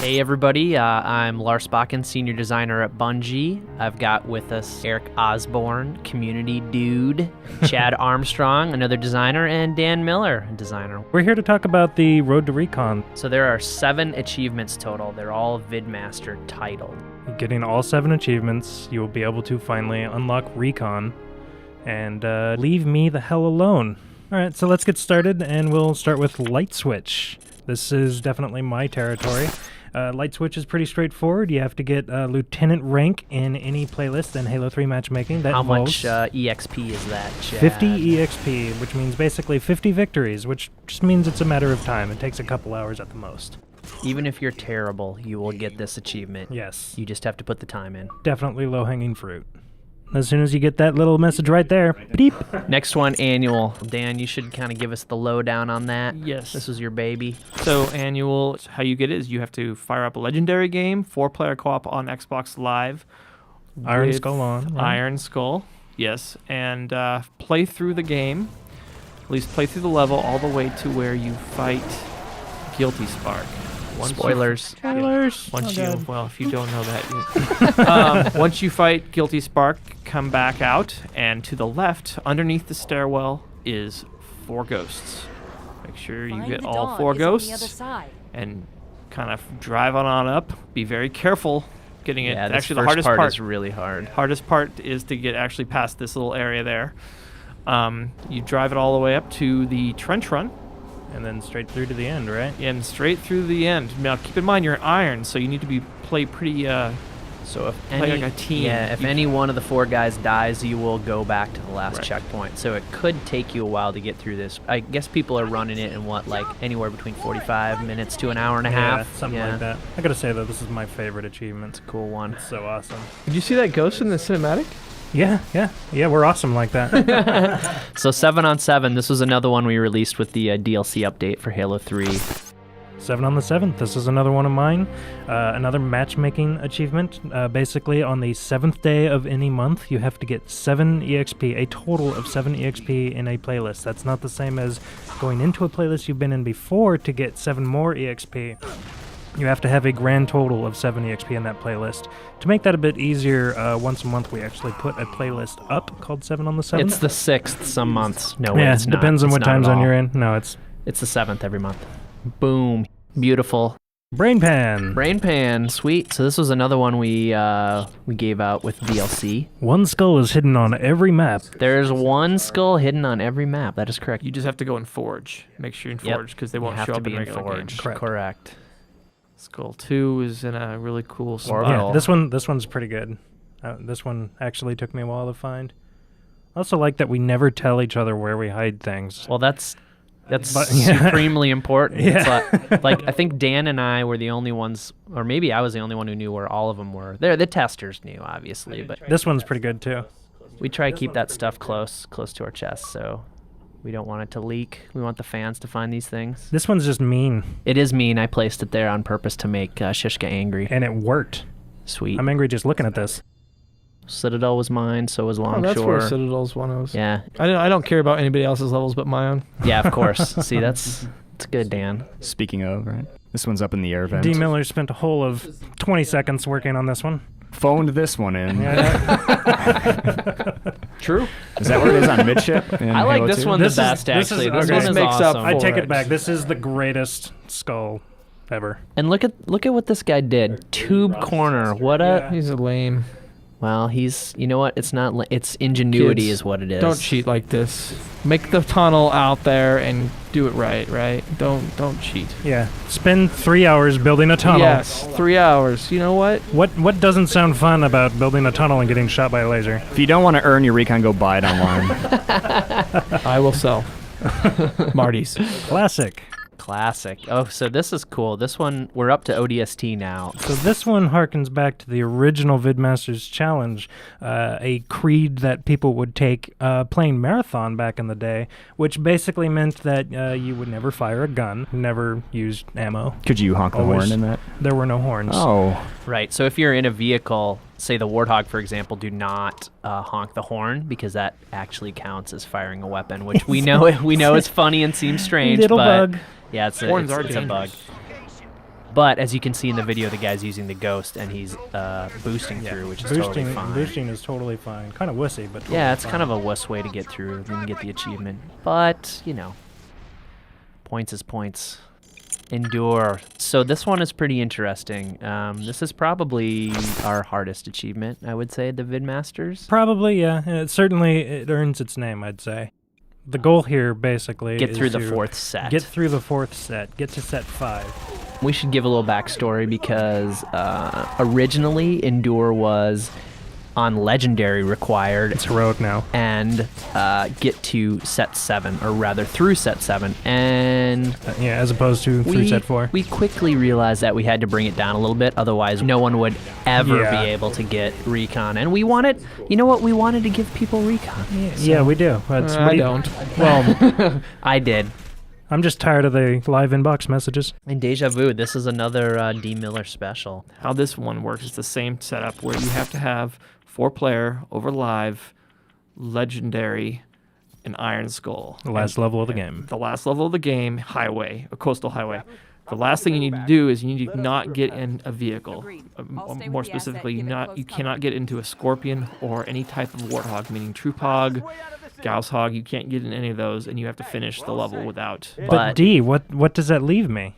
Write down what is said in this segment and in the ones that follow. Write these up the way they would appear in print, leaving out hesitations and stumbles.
Hey everybody, I'm Lars Bakken, Senior Designer at Bungie. I've got with us Eric Osborne, Community Dude, Chad Armstrong, another designer, and Dan Miller, a designer. We're here to talk about the Road to Recon. So there are 7 achievements total. They're all Vidmaster titled. Getting all 7 achievements, you will be able to finally unlock Recon and leave me the hell alone. Alright, so let's get started, and we'll start with Light Switch. This is definitely my territory. Light Switch is pretty straightforward. You have to get Lieutenant rank in any playlist in Halo 3 matchmaking. That How much EXP is that, Chad? 50 EXP, which means basically 50 victories, which just means it's a matter of time. It takes a couple hours at the most. Even if you're terrible, you will get this achievement. Yes. You just have to put the time in. Definitely low-hanging fruit. As soon as you get that little message right there, beep. Next one, Annual. Dan, you should kind of give us the lowdown on that. Yes. This is your baby. So Annual, how you get it is you have to fire up a legendary game, 4-player co-op on Xbox Live. Iron Skull on. Right? Iron Skull, yes. And play through the game, at least play through the level all the way to where you fight Guilty Spark. Spoilers. Well, if you don't know that, once you fight Guilty Spark, come back out, and to the left, underneath the stairwell, is 4 ghosts. Make sure you get all 4 ghosts, and kind of drive on up. Be very careful getting it. Yeah, actually, the the hardest part is really hard. Hardest part is to get actually past this little area there. You drive it all the way up to the trench run. And then straight through to the end, right? And straight through the end. Now, keep in mind you're iron, so you need to play pretty. So if play like a team. Yeah, if any one of the 4 guys dies, you will go back to the last checkpoint. So it could take you a while to get through this. I guess people are running it in like anywhere between 45 minutes to an hour and a half. Something like that. I gotta say though, this is my favorite achievement. It's a cool one. It's so awesome. Did you see that ghost in the cinematic? Yeah, we're awesome like that. So 7 on 7, this was another one we released with the DLC update for Halo 3. 7 on the 7th, this is another one of mine. Another matchmaking achievement. Basically, on the 7th day of any month, you have to get 7 EXP, a total of 7 EXP in a playlist. That's not the same as going into a playlist you've been in before to get 7 more EXP. You have to have a grand total of 7 EXP in that playlist. To make that a bit easier, once a month we actually put a playlist up called 7 on the 7th. It's the 6th some months. No, yeah, it's not. Depends on It's what not time at zone all. you're in. No, it's the 7th every month. Boom. Beautiful. Brain Pan. Brain Pan, sweet. So this was another one we gave out with DLC. 1 skull is hidden on every map. There's 1 skull hidden on every map. That is correct. You just have to go in Forge. Make sure you're in Forge because they won't show up in regular Forge. game. Correct. Skull 2 is in a really cool spot. Orbital. Yeah, this one's pretty good. This one actually took me a while to find. I also like that we never tell each other where we hide things. Well, that's supremely important. Yeah. It's like I think Dan and I were the only ones, or maybe I was the only one who knew where all of them were. The testers knew, obviously, but This one's pretty good too. we try to keep that stuff close to our chest, so we don't want it to leak. We want the fans to find these things. This one's just mean. It is mean. I placed it there on purpose to make Shishka angry. And it worked. Sweet. I'm angry just looking at this. Citadel was mine, so was Longshore. Oh, that's where Citadel's one of. Yeah. I don't care about anybody else's levels but my own. Yeah, of course. See, it's good, Dan. Speaking of, right? This one's up in the air vent. D. Miller spent a whole of 20 seconds working on this one. Phoned this one in. True. Is that where it is on midship? I like this one the best, actually. This one is makes up awesome. I take for it back. This is the greatest skull ever. And look at what this guy did. Tube corner. What a... He's a lame. Well, you know what? It's not... It's ingenuity Kids, is what it is. Don't cheat like this. Make the tunnel out there and do it right? Don't cheat. Yeah. Spend 3 hours building a tunnel. Yes, 3 hours. You know what? What doesn't sound fun about building a tunnel and getting shot by a laser? If you don't want to earn your recon, go buy it online. I will sell. Marty's. Classic. Classic. Oh, so this is cool. This one, we're up to ODST now. So this one harkens back to the original Vidmasters Challenge, a creed that people would take playing Marathon back in the day, which basically meant that you would never fire a gun, never use ammo. Could you honk the horn in that? There were no horns. Oh. Right. So if you're in a vehicle, say the Warthog, for example, do not honk the horn because that actually counts as firing a weapon, which we know is funny and seems strange. Little but bug. Yeah, it's a bug. But as you can see in the video, the guy's using the ghost and he's boosting through, which is totally fine. Boosting is totally fine. Kind of wussy, but Yeah, it's fine. kind of a wuss way to get through and get the achievement. But, you know, points is points. Endure. So this one is pretty interesting. This is probably our hardest achievement, I would say, the Vidmasters. Probably, yeah. It earns its name, I'd say. The goal here, basically, Get is through the to fourth set. Get through the fourth set. Get to set 5. We should give a little backstory because originally Endure was on Legendary required. It's heroic now. And get to set 7, or rather through set 7. And Yeah, as opposed to through set 4. we quickly realized that we had to bring it down a little bit, otherwise no one would ever Yeah. be able to get Recon. And we wanted, you know what, we wanted to give people Recon. Yeah, we do. But I don't. Well, I did. I'm just tired of the live inbox messages. And Deja Vu, this is another D. Miller special. How this one works is the same setup where you have to have 4-player over live, legendary, and Iron Skull. The last level of the game. The last level of the game, highway, a coastal highway. The last thing you need to do is you need to not get in a vehicle. More specifically, you cannot get into a Scorpion or any type of Warthog, meaning Troop Hog, Gauss Hog. You can't get in any of those, and you have to finish the level without. But D, what does that leave me?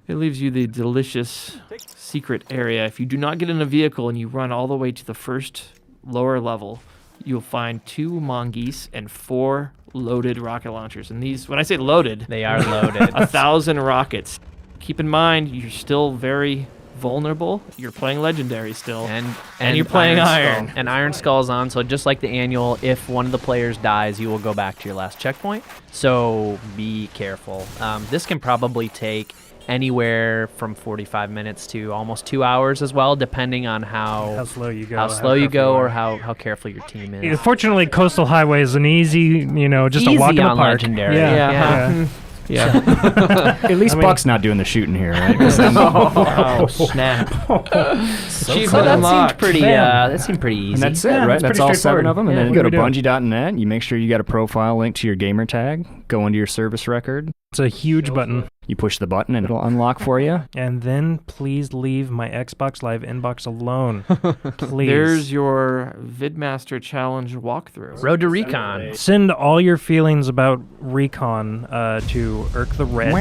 It leaves you the delicious secret area. If you do not get in a vehicle and you run all the way to the first lower level, you'll find 2 mongoose and 4 loaded rocket launchers. And these, when I say loaded, They are loaded. 1,000 rockets. Keep in mind, you're still very vulnerable. You're playing Legendary still. And you're playing Iron. Skull. And Iron Skull's on, so just like the annual, if one of the players dies, you will go back to your last checkpoint. So be careful. This can probably take anywhere from 45 minutes to almost 2 hours as well, depending on how slow you go. how slow you go or how careful your team is. Fortunately, Coastal Highway is an easy, just Easy a walk in the on park. Legendary. Yeah. Yeah. At least Buck's not doing the shooting here, right? 'Cause then- Oh, snap. So Achievement that seemed unlocked. pretty. That seemed pretty easy. and that's it, Yeah, right? it's That's pretty all 7 of them. And straightforward. then Yeah, you go to what do we Bungie.net. You make sure you got a profile link to your gamer tag. Go into your service record. It's a huge button. You push the button and it'll unlock for you. And then please leave my Xbox Live inbox alone. Please. There's your Vidmaster Challenge walkthrough. Road to Recon. Send all your feelings about Recon to Irk the Red.